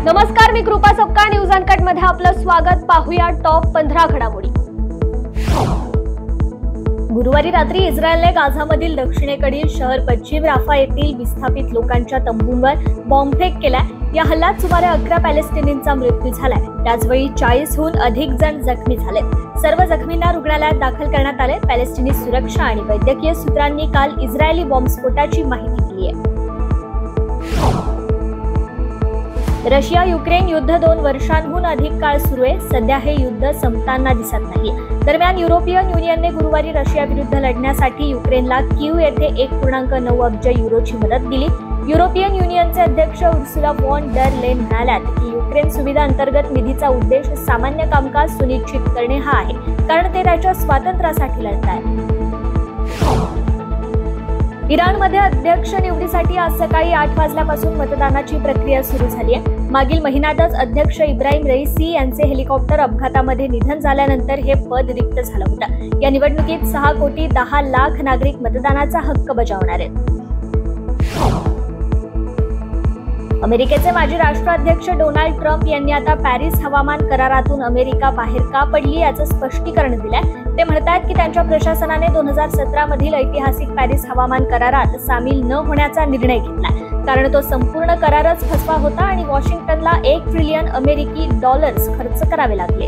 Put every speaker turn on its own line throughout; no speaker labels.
नमस्कार, मी कृपा Sapkal. News uncut मध्ये आपलं स्वागत. पाहूया टॉप 15 घडामोडी. गुरुवारी रात्री इस्रायलने गाझामधील दक्षिणेकडील शहर पश्चिम राफा येथील विस्थापित लोकांच्या तंबूंवर बॉम्बफेक केलाय. या हल्ल्यात सुमारे 11 पॅलेस्टिनींचा मृत्यू झालाय. त्याचवेळी 40हून अधिक जण जखमी झाले. सर्व जखमींना रुग्णालयात दाखल करण्यात आले. पॅलेस्टिनी सुरक्षा आणि वैद्यकीय सूत्रांनी काल इस्रायली बॉम्बस्फोटाची माहिती दिली आहे. रशिया युक्रेन युद्ध 2 वर्षांहून अधिक काळ सुरू आहे. सध्या हे युद्ध संपताना दिसत नाही. दरम्यान युरोपियन युनियनने गुरुवारी रशिया विरुद्ध लढण्यासाठी युक्रेनला कीव येथे 1.9 अब्ज युरोची मदत दिली. युरोपियन युनियनचे अध्यक्ष उर्सुला वॉन डर लेन म्हणाल्यात की युक्रेन सुविधा अंतर्गत निधीचा उद्देश सामान्य कामकाज सुनिश्चित करणे हा आहे, कारण ते त्याच्या स्वातंत्र्यासाठी लढत आहे. इराणमध्ये अध्यक्ष निवडीसाठी आज सकाळी 8 वाजल्यापासून मतदानाची प्रक्रिया सुरू झाली आहे. मागील महिन्यातच अध्यक्ष इब्राहिम रईसी यांचे हेलिकॉप्टर अपघातामध्ये निधन झाल्यानंतर हे पद रिक्त झालं होतं. या निवडणुकीत 6,10,00,000 नागरिक मतदानाचा हक्क बजावणार आहेत. अमेरिकेचे माजी राष्ट्राध्यक्ष डोनाल्ड ट्रम्प यांनी आता पॅरिस हवामान करारातून अमेरिका बाहेर का पडली याचं स्पष्टीकरण दिलंय. ते म्हणतात की त्यांच्या प्रशासनाने 2017 मधील ऐतिहासिक पॅरिस हवामान करारात सामील न होण्याचा निर्णय घेतलाय, कारण तो संपूर्ण करारच फसवा होता आणि वॉशिंग्टनला $1 ट्रिलियन अमेरिकी डॉलर्स खर्च करावे लागले.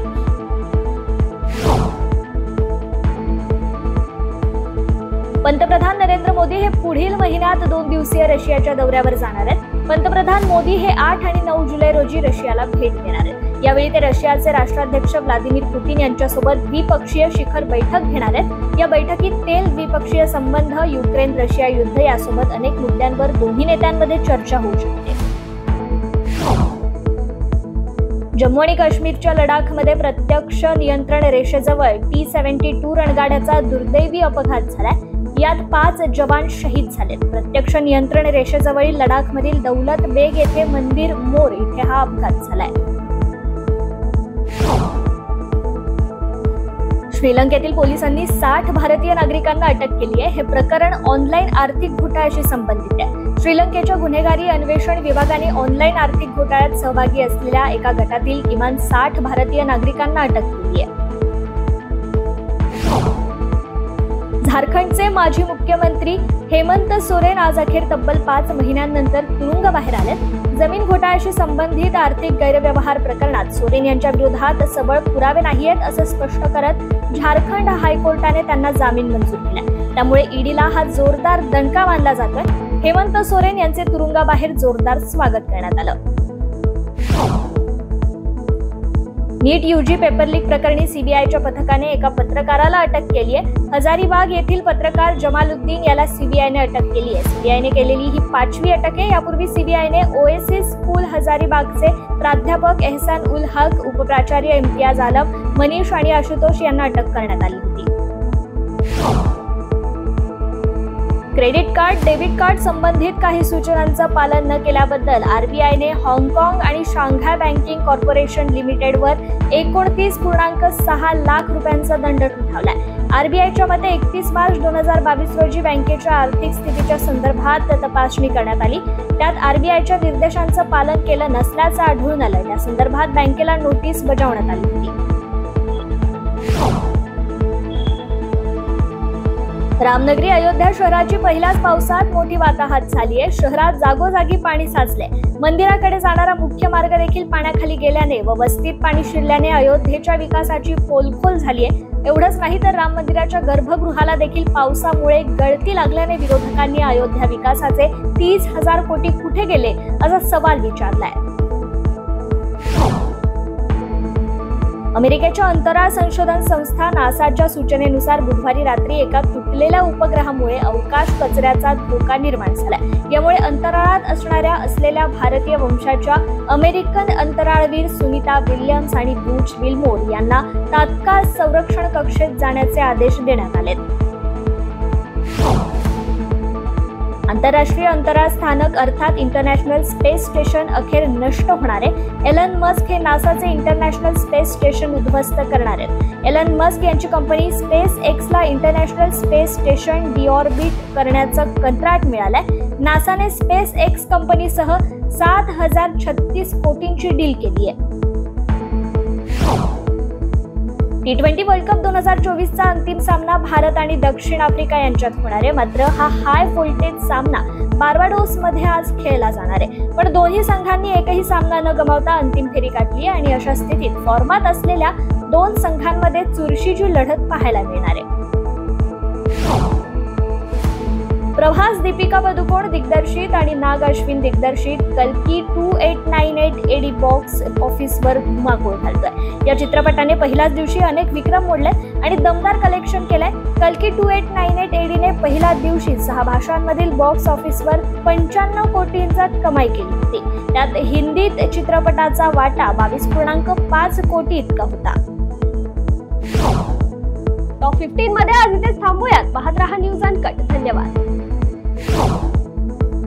पंतप्रधान नरेंद्र मोदी हे पुढील महिन्यात 2 दिवसीय रशियाच्या दौऱ्यावर जाणार आहेत. पंतप्रधान मोदी हे 8 आणि 9 जुलै रोजी रशियाला भेट देणार आहेत. यावेळी ते रशियाचे राष्ट्राध्यक्ष व्लादिमीर पुतीन यांच्यासोबत द्विपक्षीय शिखर बैठक घेणार आहेत. या बैठकीत तेल, द्विपक्षीय संबंध, युक्रेन रशिया युद्ध यासोबत अनेक मुद्द्यांवर दोन्ही नेत्यांमध्ये चर्चा होऊ शकते. जम्मू आणि काश्मीरच्या लडाखमध्ये प्रत्यक्ष नियंत्रण रेषेजवळ T-72 रणगाड्याचा दुर्दैवी अपघात झालाय. यात 5 जवान शहीद झालेत. प्रत्यक्ष नियंत्रण रेषेजवळील लडाखमधील दौलत बेग येथे मंदिर मोर इथे हा अपघात झालाय. श्रीलंकेतील पोलिसांनी 60 भारतीय नागरिकांना अटक केली आहे. हे प्रकरण ऑनलाईन आर्थिक घोटाळ्याशी संबंधित आहे. श्रीलंकेच्या गुन्हेगारी अन्वेषण विभागाने ऑनलाईन आर्थिक घोटाळ्यात सहभागी असलेल्या एका गटातील किमान 60 भारतीय नागरिकांना अटक केली आहे. झारखंडचे माजी मुख्यमंत्री हेमंत सोरेन आज अखेर तब्बल 5 महिन्यांनंतर तुरुंगाबाहेर आले. जमीन घोटाळ्याशी संबंधित आर्थिक गैरव्यवहार प्रकरणात सोरेन यांच्या विरोधात सबळ पुरावे नाहीयेत असं स्पष्ट करत झारखंड हायकोर्टाने त्यांना जामीन मंजूर केला. त्यामुळे ईडीला हा जोरदार दणका मानला जातोय. हेमंत सोरेन यांचे तुरुंगाबाहेर जोरदार स्वागत करण्यात आलं. नीट यूजी पेपर लीक प्रकरणी सीबीआयच्या पथकाने एका पत्रकाराला अटक केली आहे. हजारीबाग येथील पत्रकार जमालुद्दीन याला सीबीआयने अटक केली आहे. सीबीआयने केलेली ही 5वी अटक आहे. यापूर्वी सीबीआयने ओएसिस स्कूल हजारीबागचे प्राध्यापक एहसान उल हक, उपप्राचार्य इम्तियाज आलम, मनीष आणि आशुतोष यांना अटक करण्यात आली होती. क्रेडिट कार्ड, डेबिट कार्ड संबंधित काही सूचनांचं पालन न केल्याबद्दल आरबीआयने हाँगकाँग आणि शांघाय बँकिंग कॉर्पोरेशन लिमिटेडवर 29.6 लाख रुपयांचा दंड ठोठावलाय. आरबीआयच्या मते 31 मार्च 2022 रोजी बँकेच्या आर्थिक स्थितीच्या संदर्भात तपासणी करण्यात आली. त्यात आरबीआयच्या निर्देशांचं पालन केलं नसल्याचं आढळून आलं. या संदर्भात बँकेला नोटीस बजावण्यात आली होती. रामनगरी अयोध्या शहराची पहिल्याच पावसात मोठी वाताहत झाली आहे. शहरात जागोजागी पाणी साचले. मंदिराकडे जाणारा मुख्य मार्ग देखील पाण्याखाली गेल्याने व वस्तीत पाणी शिरल्याने अयोध्येच्या विकासाची पोलखोल झाली आहे. एवढंच नाही तर राम मंदिराच्या गर्भगृहाला देखील पावसामुळे गळती लागल्याने विरोधकांनी अयोध्या विकासाचे 30,000 कोटी कुठे गेले असा सवाल विचारलाय. अमेरिकेच्या अंतराळ संशोधन संस्था नासाच्या सूचनेनुसार बुधवारी रात्री एका तुटलेल्या उपग्रहामुळे अवकाश कचऱ्याचा धोका निर्माण झालाय. यामुळे अंतराळात असलेल्या भारतीय वंशाच्या अमेरिकन अंतराळवीर सुनीता विल्यम्स आणि ब्रूच विल्मोर यांना तात्काळ संरक्षण कक्षेत जाण्याचे आदेश देण्यात आलेत. आंतरराष्ट्रीय अंतराळ स्थानक अर्थात इंटरनॅशनल स्पेस स्टेशन अखेर नष्ट होणार आहे. एलन मस्क हे नासाचे इंटरनॅशनल स्पेस स्टेशन उद्ध्वस्त करणार आहेत. एलन मस्क यांची कंपनी स्पेस एक्सला इंटरनॅशनल स्पेस स्टेशन डिऑर्बिट करण्याचं कंत्राट मिळालंय. नासाने स्पेस एक्स कंपनीसह 7,036 कोटींची डील केली आहे। T20 वर्ल्ड कप 2024चा अंतिम सामना भारत आणि दक्षिण आफ्रिका यांच्यात होणार आहे। मात्र हा हाय व्होल्टेज सामना बार्बाडोस मध्ये आज खेळला जाणार आहे। पण दोन्ही संघांनी एकही सामना न गमावता अंतिम फेरी गाठली आणि अशा स्थितीत फॉर्मात असलेल्या दोन संघांमध्ये चुरशीची लढत पाहायला मिळणार आहे। प्रभास दीपिका पदुकोण दिग्दर्शित आणि नाग अश्विन दिग्दर्शित कल्की 2898 AD बॉक्स ऑफिसवर धुमाकूळ घालतोय। या चित्रपटाने पहिल्याच दिवशी अनेक विक्रम मोडले आणि दमदार कलेक्शन केलंय। कल्की 2898 AD ने पहिल्याच दिवशी 6 भाषांमधील बॉक्स ऑफिसवर 95 कोटींचा कमाई केली होती। त्यात हिंदीत चित्रपटाचा वाटा 22.5 कोटी इतका होता। टॉप 15 मध्ये आज इथेच थांबूयात। पाहत रहा न्यूज अनकट। धन्यवाद।